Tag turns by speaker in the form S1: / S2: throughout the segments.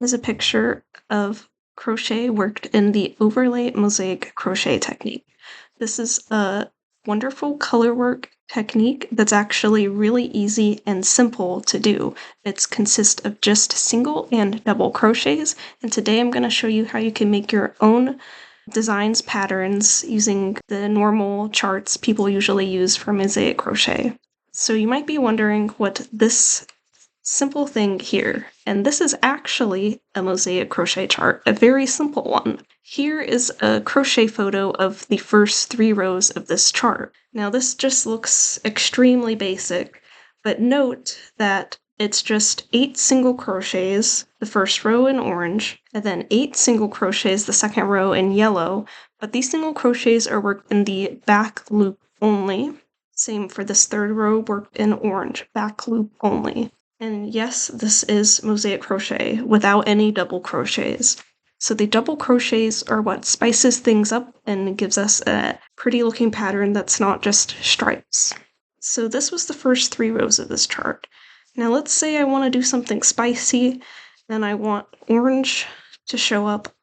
S1: is a picture of crochet worked in the overlay mosaic crochet technique. This is a wonderful color work technique that's actually really easy and simple to do. It consists of just single and double crochets, and today I'm going to show you how you can make your own designs patterns using the normal charts people usually use for mosaic crochet. So you might be wondering what this simple thing here, and this is actually a mosaic crochet chart, a very simple one. Here is a crochet photo of the first 3 rows of this chart. Now this just looks extremely basic, but note that it's just 8 single crochets, the first row in orange, and then 8 single crochets, the second row in yellow, but these single crochets are worked in the back loop only. Same for this 3rd row, worked in orange, back loop only. And yes, this is mosaic crochet without any double crochets. So the double crochets are what spices things up and gives us a pretty looking pattern that's not just stripes. So this was the first 3 rows of this chart. Now let's say I want to do something spicy, and I want orange to show up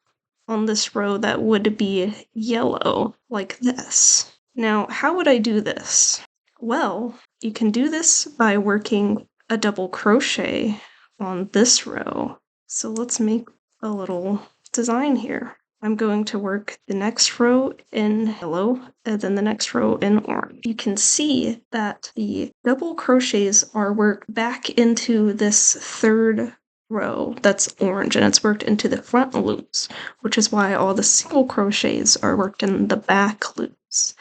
S1: on this row that would be yellow, like this. Now, how would I do this? Well, you can do this by working a double crochet on this row. So let's make a little design here. I'm going to work the next row in yellow and then the next row in orange. You can see that the double crochets are worked back into this 3rd row that's orange, and it's worked into the front loops, which is why all the single crochets are worked in the back loops.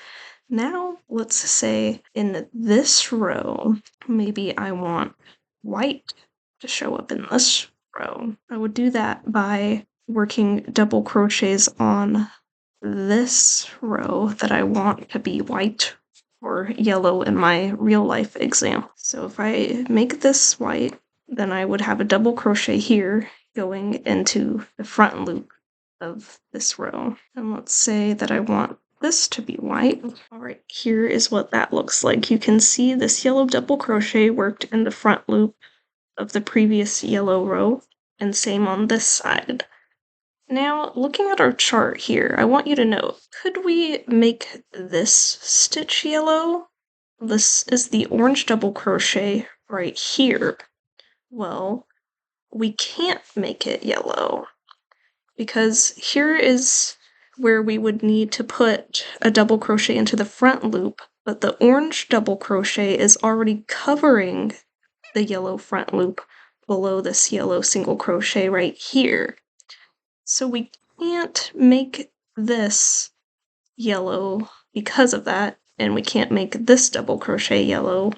S1: Now, let's say in this row, maybe I want white to show up in this row. I would do that by working double crochets on this row that I want to be white or yellow in my real life example. So if I make this white, then I would have a double crochet here going into the front loop of this row. And let's say that I want this to be white. Alright, here is what that looks like. You can see this yellow double crochet worked in the front loop of the previous yellow row, and same on this side. Now, looking at our chart here, I want you to note, could we make this stitch yellow? This is the orange double crochet right here. Well, we can't make it yellow, because here is where we would need to put a double crochet into the front loop, but the orange double crochet is already covering the yellow front loop below this yellow single crochet right here. So we can't make this yellow because of that, and we can't make this double crochet yellow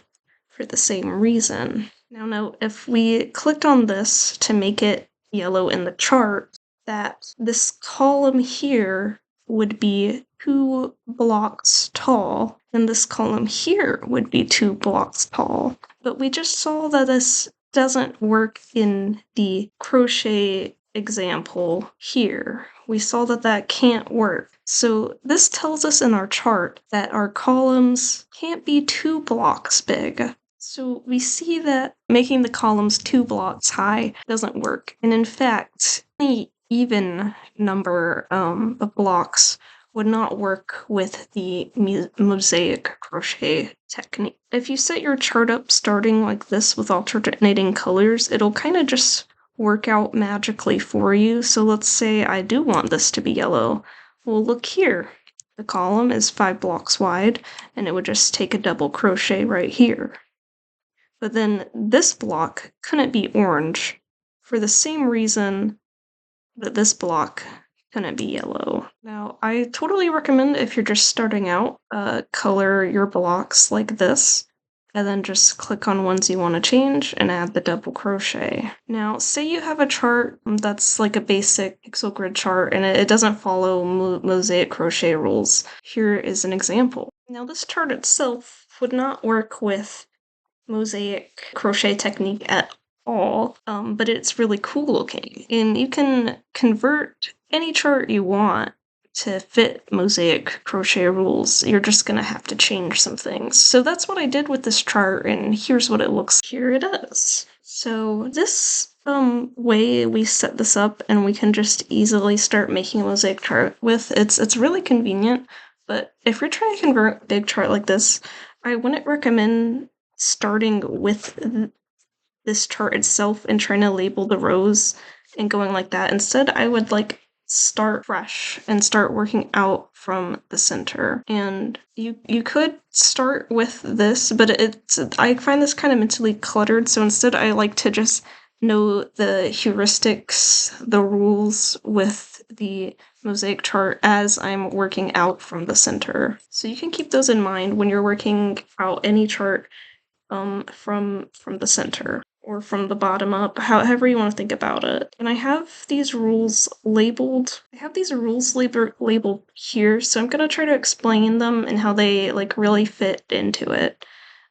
S1: for the same reason. Now, if we clicked on this to make it yellow in the chart, that this column here would be 2 blocks tall, and this column here would be 2 blocks tall. But we just saw that this doesn't work in the crochet example here. We saw that that can't work. So this tells us in our chart that our columns can't be 2 blocks big. So we see that making the columns 2 blocks high doesn't work. And in fact, any even number of blocks would not work with the mosaic crochet technique. If you set your chart up starting like this with alternating colors, it'll kind of just work out magically for you. So let's say I do want this to be yellow. Well, look here. The column is 5 blocks wide, and it would just take a double crochet right here. But then this block couldn't be orange for the same reason that this block couldn't be yellow. Now, I totally recommend, if you're just starting out, color your blocks like this, and then just click on ones you want to change and add the double crochet. Now, say you have a chart that's like a basic pixel grid chart and it doesn't follow mosaic crochet rules. Here is an example. Now, this chart itself would not work with mosaic crochet technique at all, but it's really cool looking, and you can convert any chart you want to fit mosaic crochet rules. You're just gonna have to change some things. So that's what I did with this chart, and here's what it looks. Here it is. So this way we set this up and we can just easily start making a mosaic chart with. It's really convenient, but if you're trying to convert a big chart like this, I wouldn't recommend starting with this chart itself and trying to label the rows and going like that. Instead, I would like start fresh and start working out from the center. And you could start with this, but I find this kind of mentally cluttered, so instead I like to just know the heuristics, the rules with the mosaic chart as I'm working out from the center. So you can keep those in mind when you're working out any chart from the center or from the bottom up, however you want to think about it. And I have these rules labeled. I have these rules labeled here, so I'm gonna try to explain them and how they like really fit into it.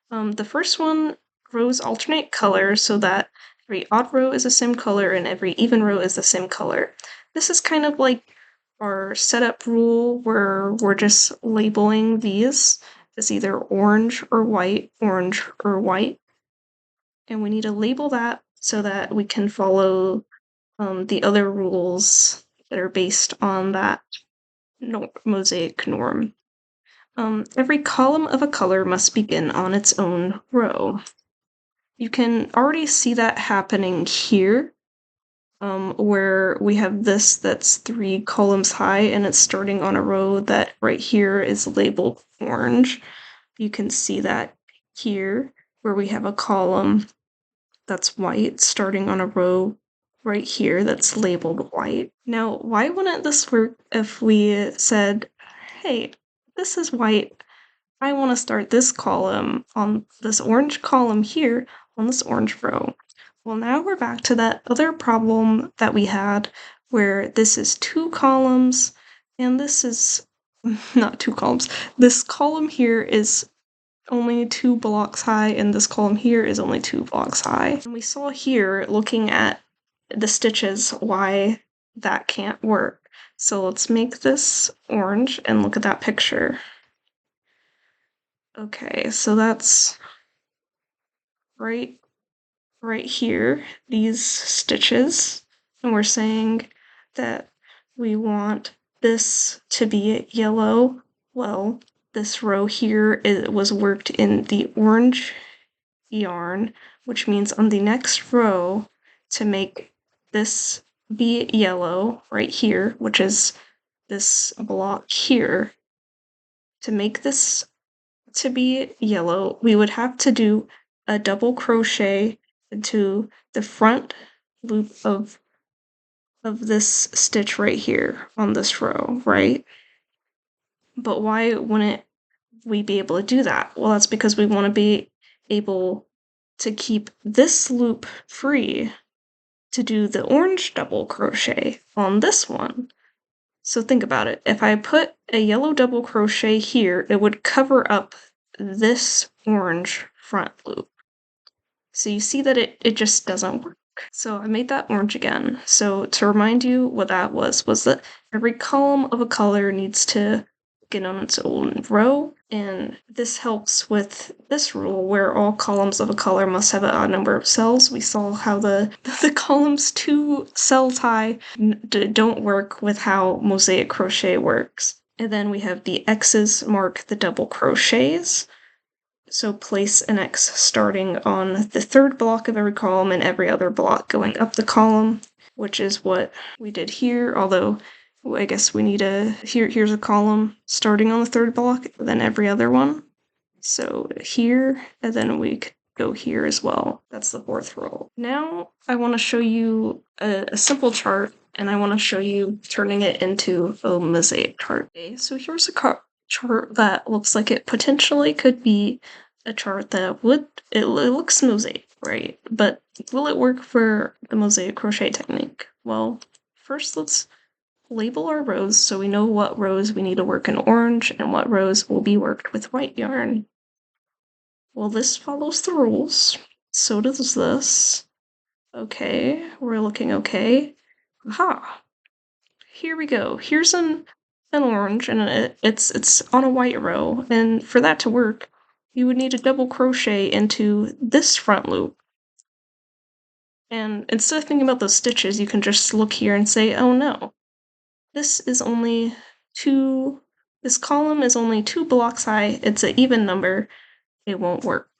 S1: The first one, rows alternate color so that every odd row is the same color and every even row is the same color. This is kind of like our setup rule where we're just labeling these as either orange or white, and we need to label that so that we can follow the other rules that are based on that mosaic norm. Every column of a color must begin on its own row. You can already see that happening here, where we have this that's 3 columns high and it's starting on a row that right here is labeled orange. You can see that here, where we have a column that's white starting on a row right here that's labeled white. Now, why wouldn't this work if we said, hey, this is white, I want to start this column on this orange column here on this orange row. Well, now we're back to that other problem that we had where this is 2 columns and this is not 2 columns. This column here is only 2 blocks high and this column here is only 2 blocks high. And we saw here, looking at the stitches, why that can't work. So let's make this orange and look at that picture. Okay, so that's right here, these stitches, and we're saying that we want this to be yellow. Well, this row here was worked in the orange yarn, which means on the next row to make this be yellow right here, which is this block here, to make this to be yellow, we would have to do a double crochet into the front loop of this stitch right here on this row, right? But why wouldn't we be able to do that? Well, that's because we want to be able to keep this loop free to do the orange double crochet on this one. So think about it. If I put a yellow double crochet here, it would cover up this orange front loop. So you see that it just doesn't work. So I made that orange again. So to remind you what that was that every column of a color needs to get on its own row, and this helps with this rule where all columns of a color must have an odd number of cells. We saw how the columns 2 cells high don't work with how mosaic crochet works. And then we have the X's mark the double crochets. So place an X starting on the 3rd block of every column and every other block going up the column, which is what we did here, although I guess we need here's a column starting on the 3rd block, then every other one. So here, and then we could go here as well. That's the 4th row. Now I want to show you a simple chart, and I want to show you turning it into a mosaic chart. Okay, so here's a chart that looks like it potentially could be a chart that it looks mosaic, right? But will it work for the mosaic crochet technique? Well, first let's label our rows so we know what rows we need to work in orange and what rows will be worked with white yarn. Well, this follows the rules. So does this. Okay, we're looking okay. Aha! Here we go. Here's an orange, and it's on a white row, and for that to work, you would need a double crochet into this front loop. And instead of thinking about those stitches, you can just look here and say, oh no, this column is only 2 blocks high, it's an even number, it won't work.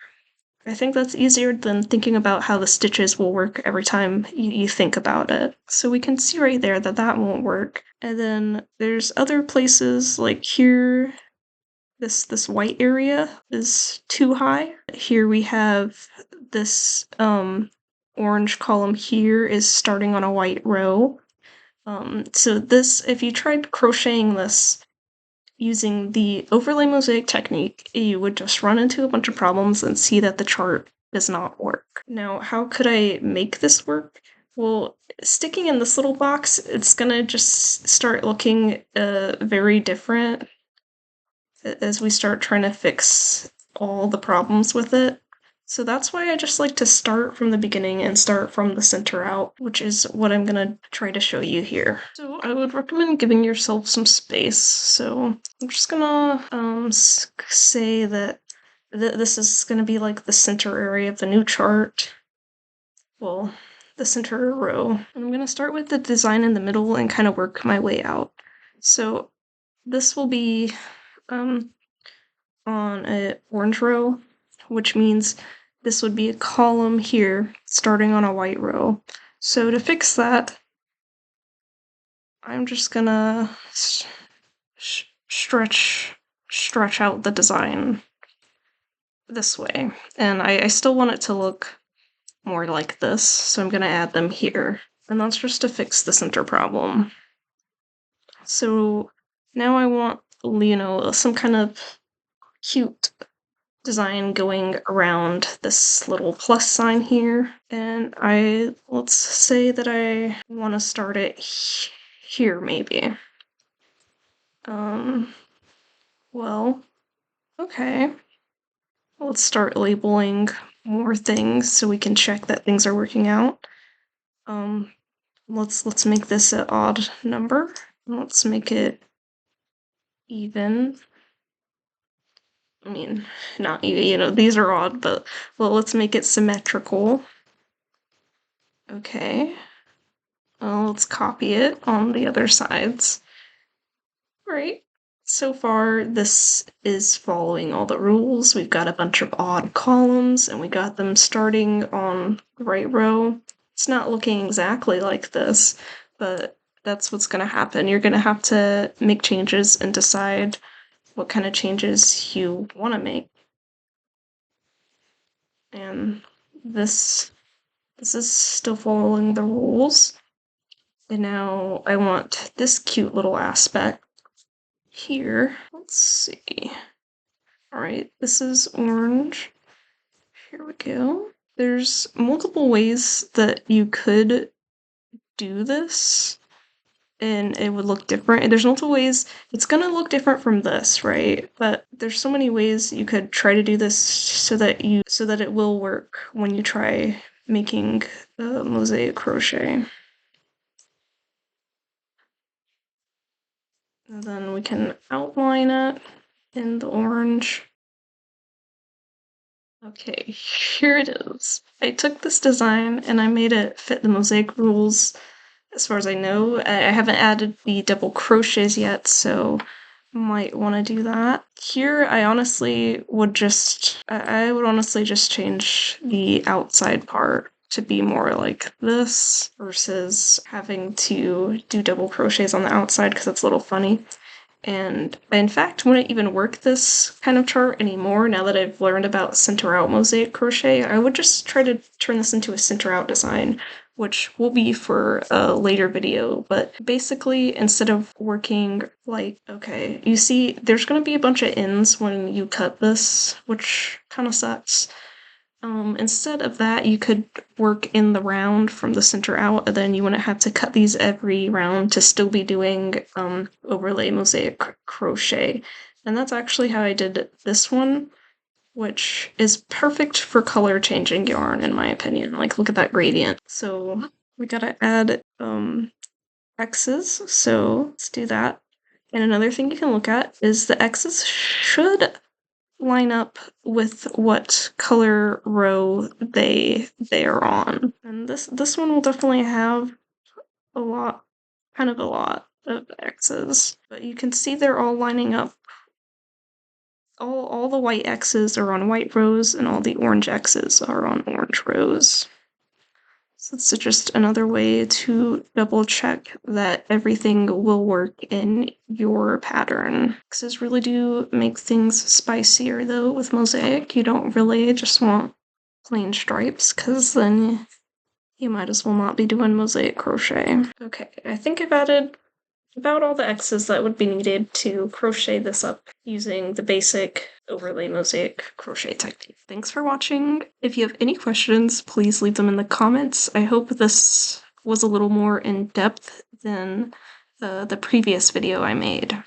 S1: I think that's easier than thinking about how the stitches will work every time you think about it. So we can see right there that that won't work. And then there's other places like here, this white area is too high. Here we have this orange column here is starting on a white row. So this, if you tried crocheting this using the overlay mosaic technique, you would just run into a bunch of problems and see that the chart does not work. Now, how could I make this work? Well, sticking in this little box, it's gonna just start looking very different as we start trying to fix all the problems with it. So that's why I just like to start from the beginning and start from the center out, which is what I'm gonna try to show you here. So I would recommend giving yourself some space. So I'm just gonna say that this is gonna be like the center area of the new chart. Well, the center row. And I'm gonna start with the design in the middle and kind of work my way out. So this will be on an orange row, which means this would be a column here starting on a white row. So to fix that, I'm just gonna stretch out the design this way. And I still want it to look more like this, so I'm gonna add them here. And that's just to fix the center problem. So now I want, some kind of cute design going around this little plus sign here. And let's say that I want to start it here maybe. Well, okay. Let's start labeling more things so we can check that things are working out. Let's make this an odd number. Let's make it even. I mean, not even, these are odd, but well, let's make it symmetrical. Okay. Well, let's copy it on the other sides. Right. So far, this is following all the rules. We've got a bunch of odd columns, and we got them starting on the right row. It's not looking exactly like this, but that's what's going to happen. You're going to have to make changes and decide what kind of changes you want to make. And this is still following the rules. And now I want this cute little aspect here. Let's see. Alright, this is orange. Here we go. There's multiple ways that you could do this, and it would look different. There's multiple ways. It's gonna look different from this, right? But there's so many ways you could try to do this so that it will work when you try making mosaic crochet. And then we can outline it in the orange. Okay, here it is. I took this design and I made it fit the mosaic rules as far as I know. I haven't added the double crochets yet, so might want to do that. Here I would honestly just change the outside part to be more like this versus having to do double crochets on the outside because it's a little funny. And I, in fact, wouldn't even work this kind of chart anymore now that I've learned about center out mosaic crochet. I would just try to turn this into a center out design, which will be for a later video. But basically, instead of working like, okay, you see there's going to be a bunch of ends when you cut this, which kind of sucks. Instead of that, you could work in the round from the center out, and then you wouldn't have to cut these every round to still be doing overlay mosaic crochet. And that's actually how I did this one, which is perfect for color changing yarn, in my opinion. Like, look at that gradient. So we gotta add X's, so let's do that. And another thing you can look at is the X's should line up with what color row they are on. And this one will definitely have a lot of X's, but you can see they're all lining up. All the white X's are on white rows, and all the orange X's are on orange rows. So it's just another way to double check that everything will work in your pattern. X's really do make things spicier though with Mosaic. You don't really just want plain stripes, because then you might as well not be doing Mosaic crochet. Okay, I think I've added about all the X's that would be needed to crochet this up using the basic overlay mosaic crochet technique. Thanks for watching. If you have any questions, please leave them in the comments. I hope this was a little more in depth than the previous video I made.